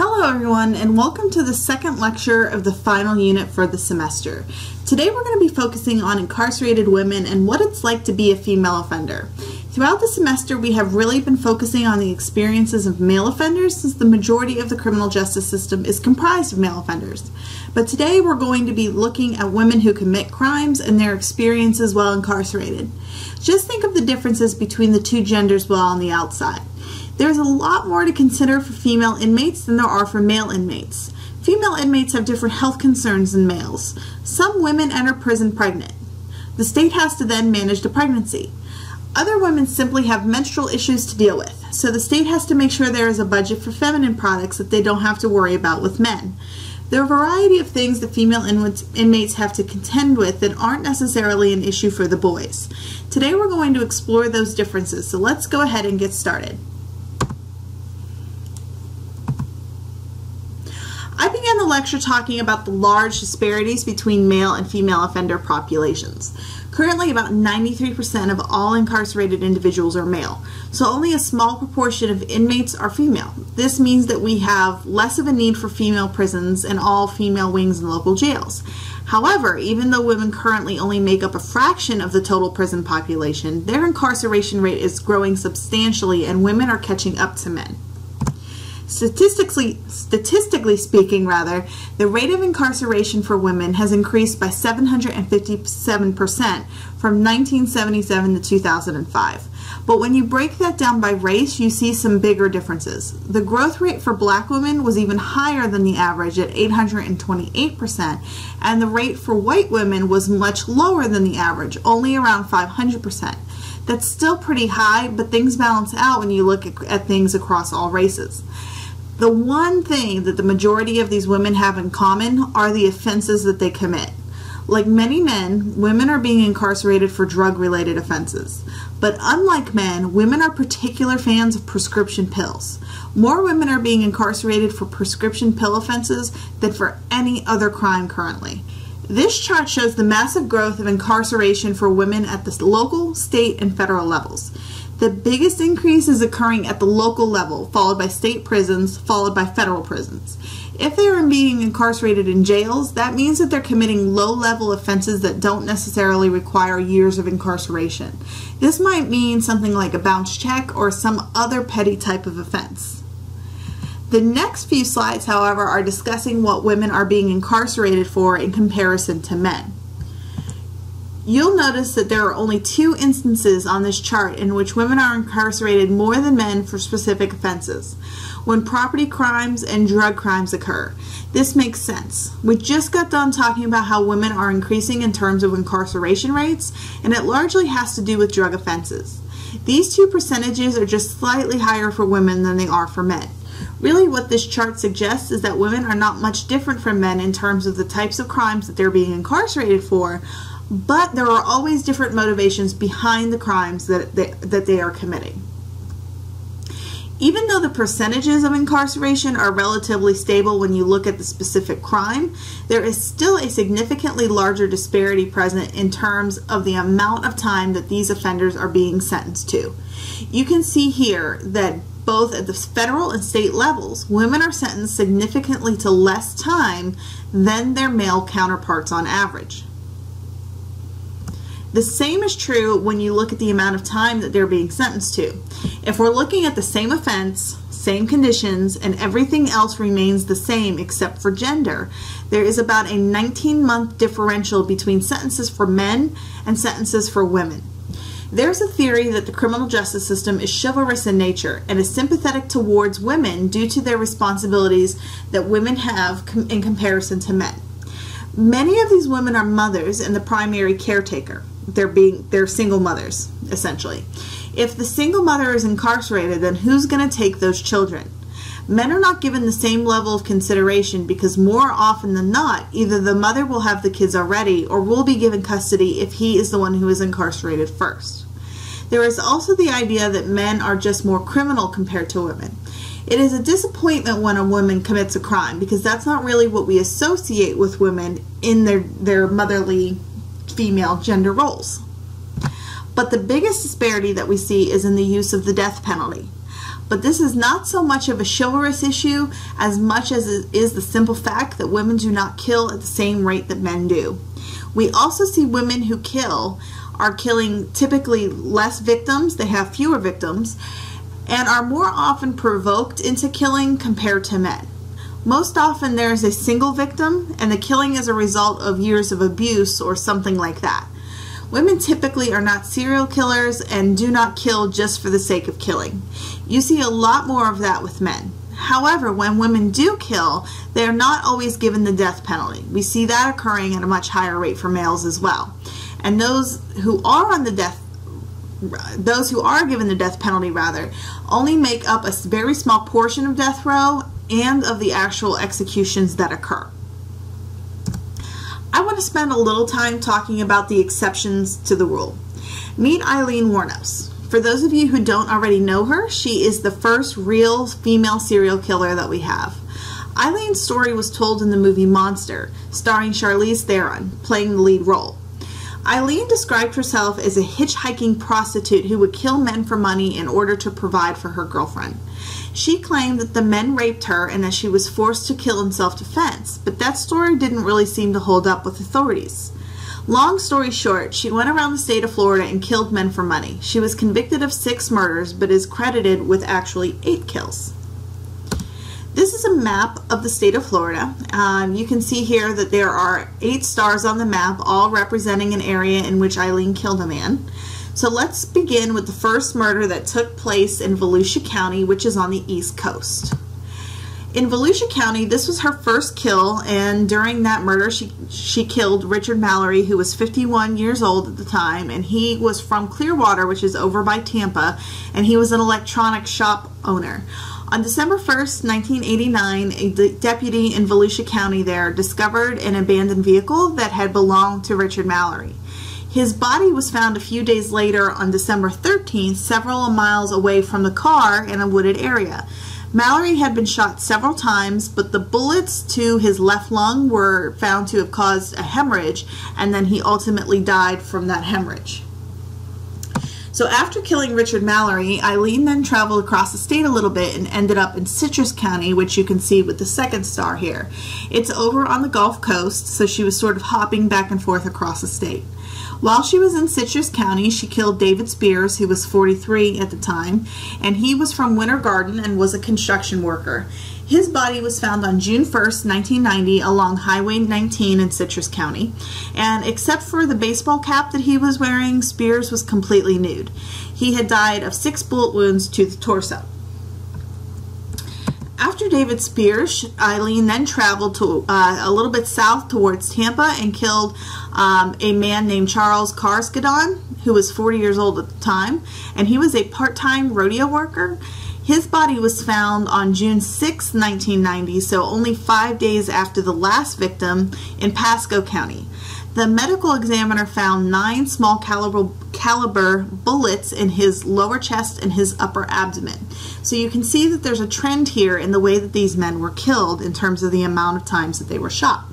Hello everyone, and welcome to the second lecture of the final unit for the semester. Today we're going to be focusing on incarcerated women and what it's like to be a female offender. Throughout the semester we have really been focusing on the experiences of male offenders since the majority of the criminal justice system is comprised of male offenders. But today we're going to be looking at women who commit crimes and their experiences while incarcerated. Just think of the differences between the two genders while on the outside. There's a lot more to consider for female inmates than there are for male inmates. Female inmates have different health concerns than males. Some women enter prison pregnant. The state has to then manage the pregnancy. Other women simply have menstrual issues to deal with, so the state has to make sure there is a budget for feminine products that they don't have to worry about with men. There are a variety of things that female inmates have to contend with that aren't necessarily an issue for the boys. Today we're going to explore those differences, so let's go ahead and get started. I began the lecture talking about the large disparities between male and female offender populations. Currently, about 93% of all incarcerated individuals are male, so only a small proportion of inmates are female. This means that we have less of a need for female prisons and all female wings in local jails. However, even though women currently only make up a fraction of the total prison population, their incarceration rate is growing substantially and women are catching up to men. Statistically speaking, the rate of incarceration for women has increased by 757% from 1977 to 2005. But when you break that down by race, you see some bigger differences. The growth rate for black women was even higher than the average at 828%, and the rate for white women was much lower than the average, only around 500%. That's still pretty high, but things balance out when you look at things across all races. The one thing that the majority of these women have in common are the offenses that they commit. Like many men, women are being incarcerated for drug-related offenses. But unlike men, women are particular fans of prescription pills. More women are being incarcerated for prescription pill offenses than for any other crime currently. This chart shows the massive growth of incarceration for women at the local, state, and federal levels. The biggest increase is occurring at the local level, followed by state prisons, followed by federal prisons. If they are being incarcerated in jails, that means that they're committing low-level offenses that don't necessarily require years of incarceration. This might mean something like a bounce check or some other petty type of offense. The next few slides, however, are discussing what women are being incarcerated for in comparison to men. You'll notice that there are only 2 instances on this chart in which women are incarcerated more than men for specific offenses: when property crimes and drug crimes occur. This makes sense. We just got done talking about how women are increasing in terms of incarceration rates, and it largely has to do with drug offenses. These 2 percentages are just slightly higher for women than they are for men. Really, what this chart suggests is that women are not much different from men in terms of the types of crimes that they're being incarcerated for, but there are always different motivations behind the crimes that they are committing. Even though the percentages of incarceration are relatively stable when you look at the specific crime, there is still a significantly larger disparity present in terms of the amount of time that these offenders are being sentenced to. You can see here that both at the federal and state levels, women are sentenced significantly to less time than their male counterparts on average. The same is true when you look at the amount of time that they're being sentenced to. If we're looking at the same offense, same conditions, and everything else remains the same except for gender, there is about a 19-month differential between sentences for men and sentences for women. There's a theory that the criminal justice system is chivalrous in nature and is sympathetic towards women due to their responsibilities that women have in comparison to men. Many of these women are mothers and the primary caretaker. They're single mothers, essentially. If the single mother is incarcerated, then who's going to take those children? Men are not given the same level of consideration because more often than not, either the mother will have the kids already or will be given custody if he is the one who is incarcerated first. There is also the idea that men are just more criminal compared to women. It is a disappointment when a woman commits a crime because that's not really what we associate with women in their motherly female gender roles. But the biggest disparity that we see is in the use of the death penalty. But this is not so mumuch of a chivalrous issue as much as it is the simple fact that women do not kill at the same rate that men do. We also see women who are killing typically less victims, they have fewer victims, and are more often provoked into killing compared to men. Most often there is a single victim, and the killing is a result of years of abuse or something like that. Women typically are not serial killers and do not kill just for the sake of killing. You see a lot more of that with men. However, when women do kill, they are not always given the death penalty. We see that occurring at a much higher rate for males as well. And those who are given the death penalty only make up a very small portion of death row and of the actual executions that occur. I want to spend a little time talking about the exceptions to the rule. Meet Eileen Wuornos. For those of you who don't already know her, she is the first real female serial killer that we have. Eileen's story was told in the movie Monster, starring Charlize Theron, playing the lead role. Eileen described herself as a hitchhiking prostitute who would kill men for money in order to provide for her girlfriend. She claimed that the men raped her and that she was forced to kill in self-defense, but that story didn't really seem to hold up with authorities. Long story short, she went around the state of Florida and killed men for money. She was convicted of 6 murders, but is credited with actually 8 kills. This is a map of the state of Florida. You can see here that there are 8 stars on the map, all representing an area in which Eileen killed a man. So let's begin with the first murder that took place in Volusia County, which is on the East Coast. In Volusia County, this was her first kill, and during that murder, she killed Richard Mallory, who was 51 years old at the time, and he was from Clearwater, which is over by Tampa, and he was an electronics shop owner. On December 1st, 1989, a deputy in Volusia County there discovered an abandoned vehicle that had belonged to Richard Mallory. His body was found a few days later on December 13th, several miles away from the car in a wooded area. Mallory had been shot several times, but the bullets to his left lung were found to have caused a hemorrhage, and then he ultimately died from that hemorrhage. So after killing Richard Mallory, Eileen then traveled across the state a little bit and ended up in Citrus County, which you can see with the second star here. It's over on the Gulf Coast, so she was sort of hopping back and forth across the state. While she was in Citrus County, she killed David Spears, who was 43 at the time, and he was from Winter Garden and was a construction worker. His body was found on June 1st, 1990 along Highway 19 in Citrus County, and except for the baseball cap that he was wearing, Spears was completely nude. He had died of 6 bullet wounds to the torso. After David Spears, Eileen then traveled to a little bit south towards Tampa and killed a man named Charles Carskadon, who was 40 years old at the time, and he was a part-time rodeo worker. His body was found on June 6, 1990, so only 5 days after the last victim, in Pasco County. The medical examiner found 9 small caliber bullets in his lower chest and his upper abdomen. So you can see that there's a trend here in the way that these men were killed in terms of the amount of times that they were shot.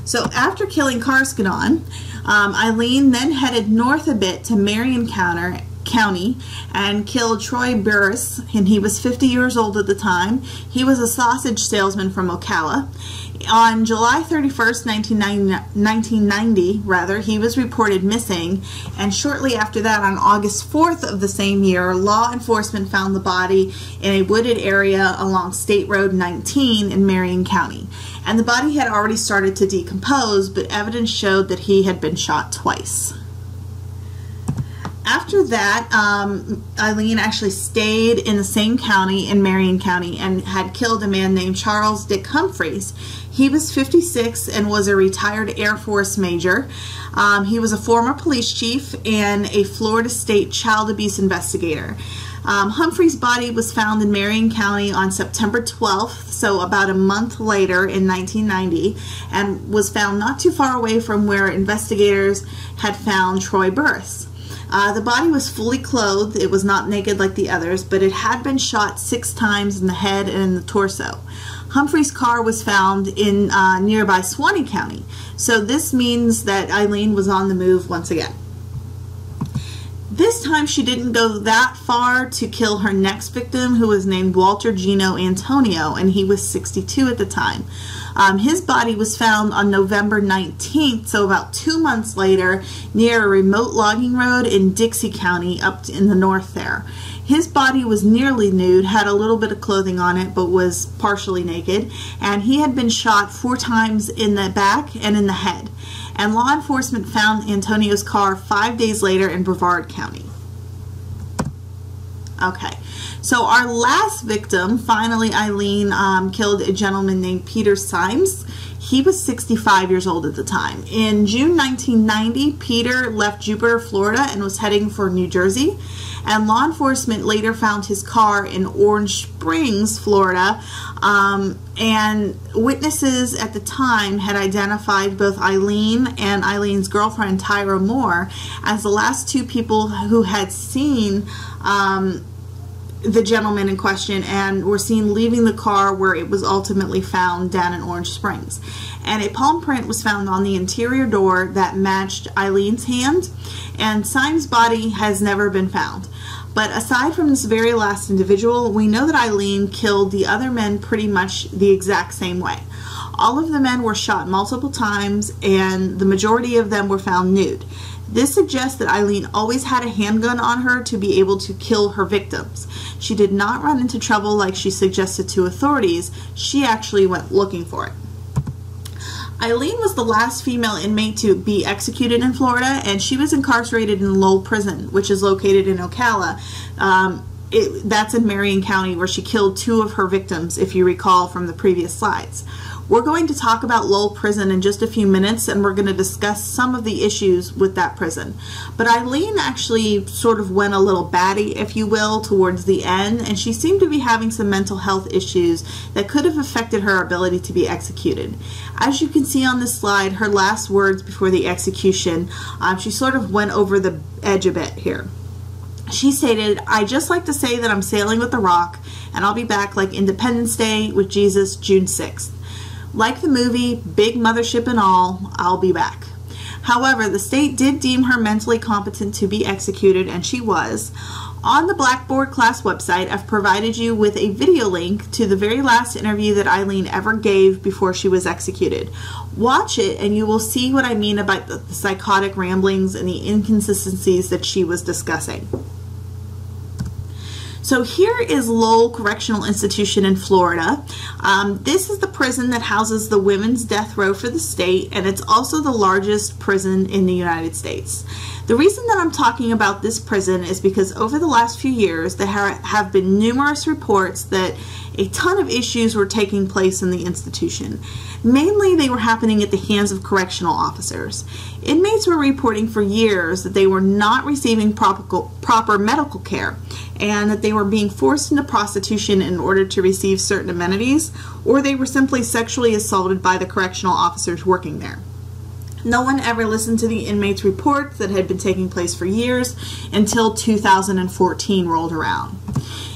So after killing Carskadon, Eileen then headed north a bit to Marion County and killed Troy Burris, and he was 50 years old at the time. He was a sausage salesman from Ocala. On July 31st, 1990, he was reported missing, and shortly after that, on August 4th of the same year, law enforcement found the body in a wooded area along State Road 19 in Marion County. And the body had already started to decompose, but evidence showed that he had been shot twice. After that, Eileen actually stayed in the same county, in Marion County, and had killed a man named Charles Dick Humphreys. He was 56 and was a retired Air Force major. He was a former police chief and a Florida State child abuse investigator. Humphrey's body was found in Marion County on September 12th, so about a month later in 1990, and was found not too far away from where investigators had found Troy Burris. The body was fully clothed. It was not naked like the others, but it had been shot 6 times in the head and in the torso. Humphrey's car was found in nearby Suwannee County, so this means that Eileen was on the move once again. This time she didn't go that far to kill her next victim, who was named Walter Gino Antonio, and he was 62 at the time. His body was found on November 19th, so about 2 months later, near a remote logging road in Dixie County up in the north there. His body was nearly nude, had a little bit of clothing on it, but was partially naked, and he had been shot 4 times in the back and in the head. And law enforcement found Antonio's car 5 days later in Brevard County. Okay, so our last victim, finally Eileen, killed a gentleman named Peter Symes. He was 65 years old at the time. In June 1990, Peter left Jupiter, Florida, and was heading for New Jersey. And law enforcement later found his car in Orange Springs, Florida. And witnesses at the time had identified both Eileen and Eileen's girlfriend, Tyra Moore, as the last 2 people who had seen the gentleman in question and were seen leaving the car where it was ultimately found down in Orange Springs. And a palm print was found on the interior door that matched Eileen's hand, and Symes' body has never been found. But aside from this very last individual, we know that Eileen killed the other men pretty much the exact same way. All of the men were shot multiple times, and the majority of them were found nude. This suggests that Eileen always had a handgun on her to be able to kill her victims. She did not run into trouble like she suggested to authorities. She actually went looking for it. Eileen was the last female inmate to be executed in Florida, and she was incarcerated in Lowell Prison, which is located in Ocala. That's in Marion County, where she killed 2 of her victims, if you recall from the previous slides. We're going to talk about Lowell Prison in just a few minutes, and we're going to discuss some of the issues with that prison. But Eileen actually sort of went a little batty, if you will, towards the end, and she seemed to be having some mental health issues that could have affected her ability to be executed. As you can see on this slide, her last words before the execution, she sort of went over the edge a bit here. She stated, "I just like to say that I'm sailing with the rock, and I'll be back like Independence Day with Jesus, June 6th. Like the movie, big mothership and all, I'll be back." However, the state did deem her mentally competent to be executed, and she was. On the Blackboard class website, I've provided you with a video link to the very last interview that Eileen ever gave before she was executed. Watch it and you will see what I mean about the psychotic ramblings and the inconsistencies that she was discussing. So here is Lowell Correctional Institution in Florida. This is the prison that houses the women's death row for the state, and it's also the largest prison in the United States. The reason that I'm talking about this prison is because over the last few years there have been numerous reports that a ton of issues were taking place in the institution. Mainly they were happening at the hands of correctional officers. Inmates were reporting for years that they were not receiving proper medical care, and that they were being forced into prostitution in order to receive certain amenities, or they were simply sexually assaulted by the correctional officers working there. No one ever listened to the inmates' reports that had been taking place for years until 2014 rolled around.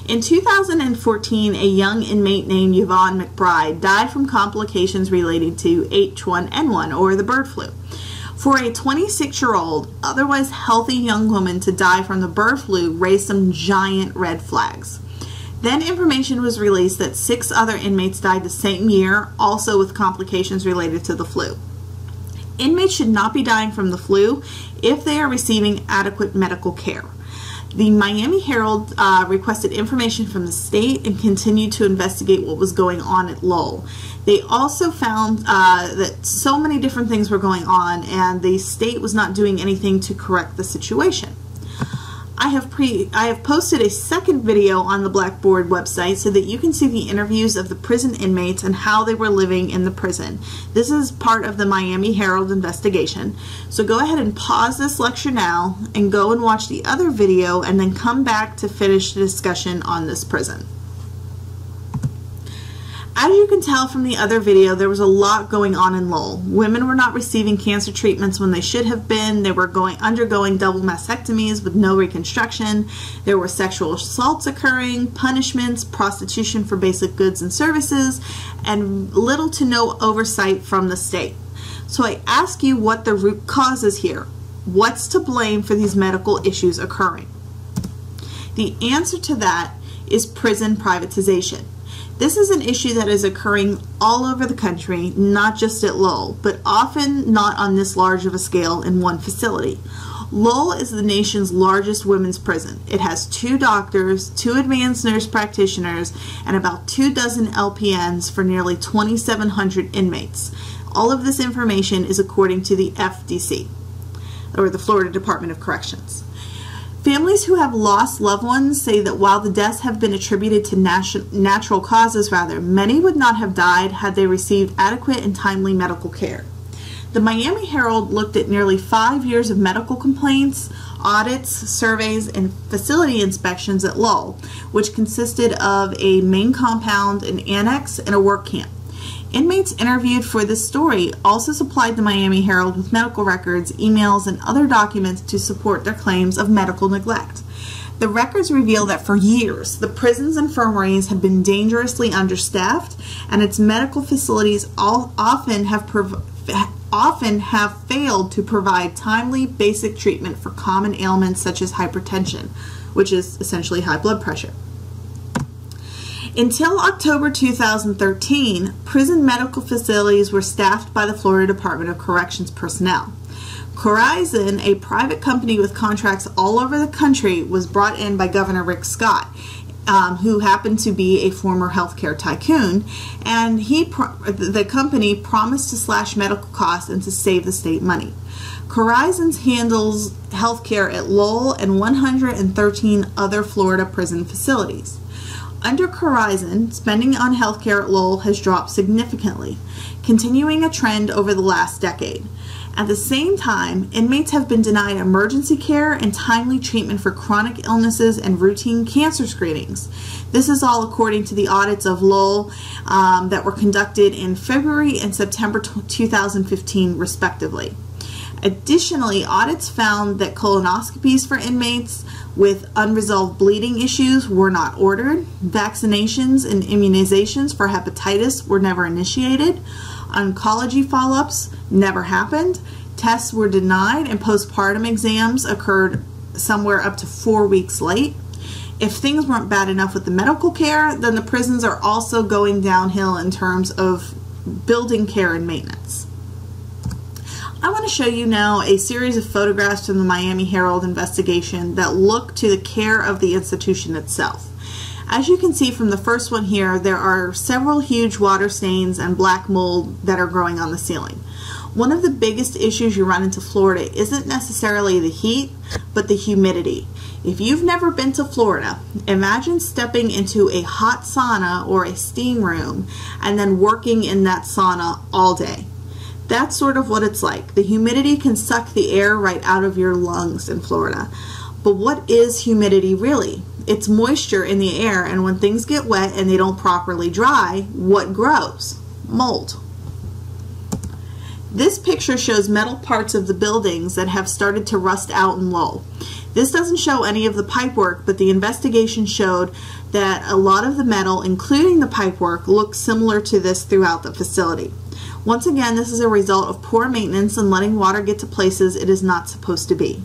In 2014, a young inmate named Yvonne McBride died from complications related to H1N1, or the bird flu. For a 26-year-old, otherwise healthy young woman to die from the bird flu raised some giant red flags. Then information was released that 6 other inmates died the same year, also with complications related to the flu. Inmates should not be dying from the flu if they are receiving adequate medical care. The Miami Herald requested information from the state and continued to investigate what was going on at Lowell. They also found that so many different things were going on, and the state was not doing anything to correct the situation. I have posted a second video on the Blackboard website so that you can see the interviews of the prison inmates and how they were living in the prison. This is part of the Miami Herald investigation. So go ahead and pause this lecture now and go and watch the other video, and then come back to finish the discussion on this prison. As you can tell from the other video, there was a lot going on in Lowell. Women were not receiving cancer treatments when they should have been. They were undergoing double mastectomies with no reconstruction. There were sexual assaults occurring, punishments, prostitution for basic goods and services, and little to no oversight from the state. So I ask you what the root cause is here. What's to blame for these medical issues occurring? The answer to that is prison privatization. This is an issue that is occurring all over the country, not just at Lowell, but often not on this large of a scale in one facility. Lowell is the nation's largest women's prison. It has 2 doctors, 2 advanced nurse practitioners, and about 24 LPNs for nearly 2,700 inmates. All of this information is according to the FDC, or the Florida Department of Corrections. Families who have lost loved ones say that while the deaths have been attributed to natural causes, many would not have died had they received adequate and timely medical care. The Miami Herald looked at nearly 5 years of medical complaints, audits, surveys, and facility inspections at Lowell, which consisted of a main compound, an annex, and a work camp. Inmates interviewed for this story also supplied the Miami Herald with medical records, emails, and other documents to support their claims of medical neglect. The records reveal that for years, the prison's infirmaries had been dangerously understaffed, and its medical facilities often have failed to provide timely basic treatment for common ailments such as hypertension, which is essentially high blood pressure. Until October 2013, prison medical facilities were staffed by the Florida Department of Corrections personnel. CRIJ, a private company with contracts all over the country, was brought in by Governor Rick Scott, who happened to be a former healthcare tycoon, and the company promised to slash medical costs and to save the state money. CRIJ handles healthcare at Lowell and 113 other Florida prison facilities. Under CRIJ, spending on healthcare at Lowell has dropped significantly, continuing a trend over the last decade. At the same time, inmates have been denied emergency care and timely treatment for chronic illnesses and routine cancer screenings. This is all according to the audits of Lowell that were conducted in February and September 2015, respectively. Additionally, audits found that colonoscopies for inmates with unresolved bleeding issues were not ordered, vaccinations and immunizations for hepatitis were never initiated, oncology follow-ups never happened, tests were denied, and postpartum exams occurred somewhere up to 4 weeks late. If things weren't bad enough with the medical care, then the prisons are also going downhill in terms of building care and maintenance. I want to show you now a series of photographs from the Miami Herald investigation that look to the care of the institution itself. As you can see from the first one here, there are several huge water stains and black mold that are growing on the ceiling. One of the biggest issues you run into Florida isn't necessarily the heat, but the humidity. If you've never been to Florida, imagine stepping into a hot sauna or a steam room and then working in that sauna all day. That's sort of what it's like. The humidity can suck the air right out of your lungs in Florida. But what is humidity really? It's moisture in the air, and when things get wet and they don't properly dry, what grows? Mold. This picture shows metal parts of the buildings that have started to rust out in Lowell. This doesn't show any of the pipework, but the investigation showed that a lot of the metal, including the pipework, looks similar to this throughout the facility. Once again, this is a result of poor maintenance and letting water get to places it is not supposed to be.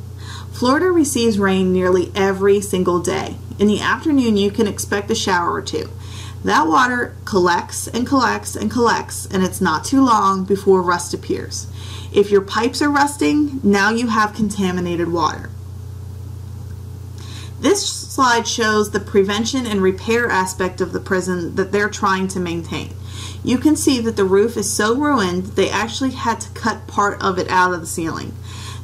Florida receives rain nearly every single day. In the afternoon, you can expect a shower or two. That water collects and collects and collects, and it's not too long before rust appears. If your pipes are rusting, now you have contaminated water. This slide shows the prevention and repair aspect of the prison that they're trying to maintain. You can see that the roof is so ruined they actually had to cut part of it out of the ceiling.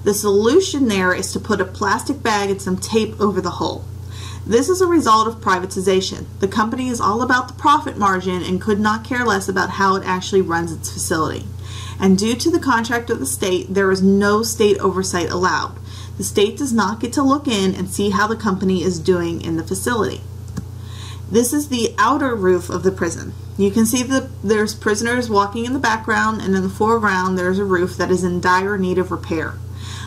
The solution there is to put a plastic bag and some tape over the hole. This is a result of privatization. The company is all about the profit margin and could not care less about how it actually runs its facility. And due to the contract of the state, there is no state oversight allowed. The state does not get to look in and see how the company is doing in the facility. This is the outer roof of the prison. You can see that there's prisoners walking in the background, and in the foreground there's a roof that is in dire need of repair.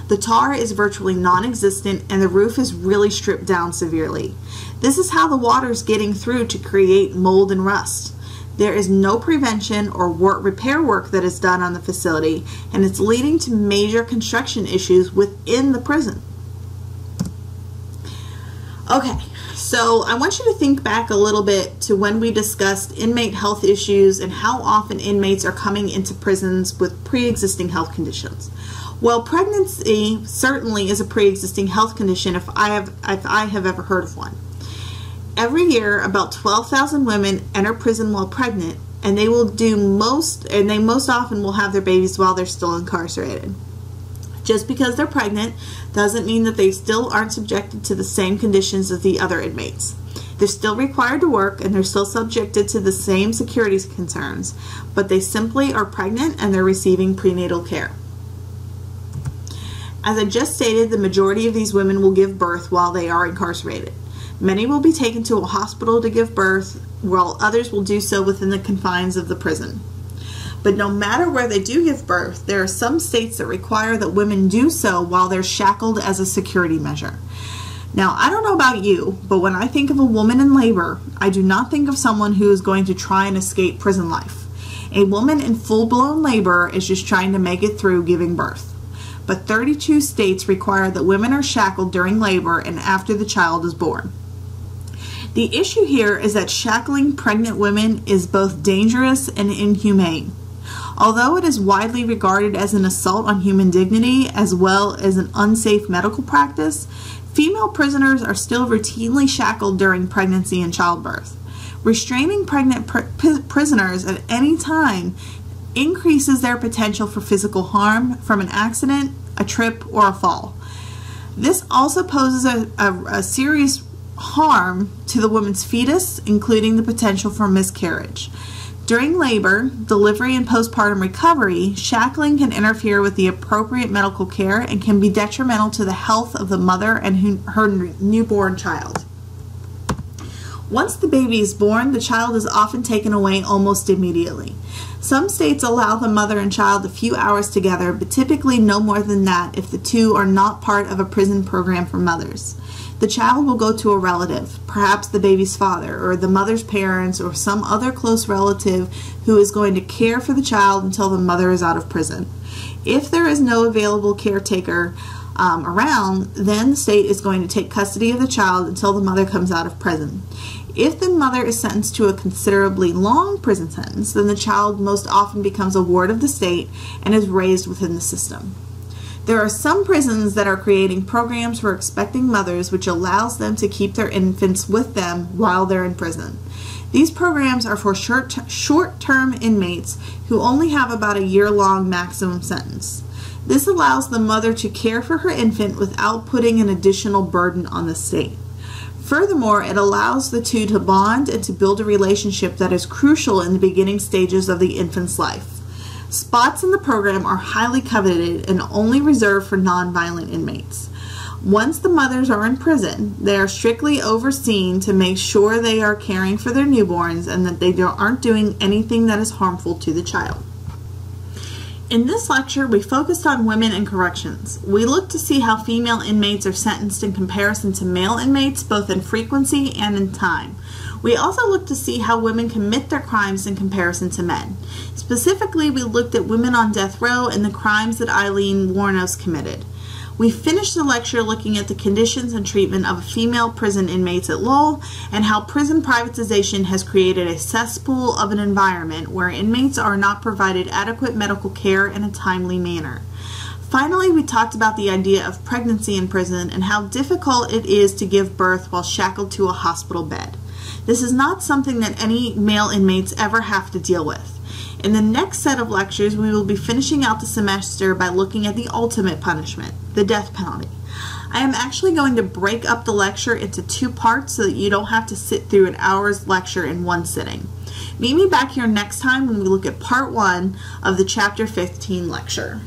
The tar is virtually non-existent and the roof is really stripped down severely. This is how the water is getting through to create mold and rust. There is no prevention or repair work that is done on the facility, and it's leading to major construction issues within the prison. Okay, so I want you to think back a little bit to when we discussed inmate health issues and how often inmates are coming into prisons with pre-existing health conditions. Well, pregnancy certainly is a pre-existing health condition if I have ever heard of one. Every year, about 12,000 women enter prison while pregnant, and they most often will have their babies while they're still incarcerated. Just because they're pregnant doesn't mean that they still aren't subjected to the same conditions as the other inmates. They're still required to work, and they're still subjected to the same security concerns, but they simply are pregnant and they're receiving prenatal care. As I just stated, the majority of these women will give birth while they are incarcerated. Many will be taken to a hospital to give birth, while others will do so within the confines of the prison. But no matter where they do give birth, there are some states that require that women do so while they're shackled as a security measure. Now, I don't know about you, but when I think of a woman in labor, I do not think of someone who is going to try and escape prison life. A woman in full-blown labor is just trying to make it through giving birth. But 32 states require that women are shackled during labor and after the child is born. The issue here is that shackling pregnant women is both dangerous and inhumane. Although it is widely regarded as an assault on human dignity as well as an unsafe medical practice, female prisoners are still routinely shackled during pregnancy and childbirth. Restraining pregnant prisoners at any time increases their potential for physical harm from an accident, a trip, or a fall. This also poses a serious harm to the woman's fetus, including the potential for miscarriage. During labor, delivery, and postpartum recovery, shackling can interfere with the appropriate medical care and can be detrimental to the health of the mother and her newborn child. Once the baby is born, the child is often taken away almost immediately. Some states allow the mother and child a few hours together, but typically no more than that if the two are not part of a prison program for mothers. The child will go to a relative, perhaps the baby's father or the mother's parents or some other close relative who is going to care for the child until the mother is out of prison. If there is no available caretaker around, then the state is going to take custody of the child until the mother comes out of prison. If the mother is sentenced to a considerably long prison sentence, then the child most often becomes a ward of the state and is raised within the system. There are some prisons that are creating programs for expecting mothers which allows them to keep their infants with them while they're in prison. These programs are for short-term inmates who only have about a year-long maximum sentence. This allows the mother to care for her infant without putting an additional burden on the state. Furthermore, it allows the two to bond and to build a relationship that is crucial in the beginning stages of the infant's life. Spots in the program are highly coveted and only reserved for non-violent inmates. Once the mothers are in prison, they are strictly overseen to make sure they are caring for their newborns and that they aren't doing anything that is harmful to the child. In this lecture, we focused on women in corrections. We looked to see how female inmates are sentenced in comparison to male inmates, both in frequency and in time. We also looked to see how women commit their crimes in comparison to men. Specifically, we looked at women on death row and the crimes that Eileen Wuornos committed. We finished the lecture looking at the conditions and treatment of female prison inmates at Lowell and how prison privatization has created a cesspool of an environment where inmates are not provided adequate medical care in a timely manner. Finally, we talked about the idea of pregnancy in prison and how difficult it is to give birth while shackled to a hospital bed. This is not something that any male inmates ever have to deal with. In the next set of lectures, we will be finishing out the semester by looking at the ultimate punishment, the death penalty. I am actually going to break up the lecture into 2 parts so that you don't have to sit through an hour's lecture in one sitting. Meet me back here next time when we look at part 1 of the Chapter 15 lecture.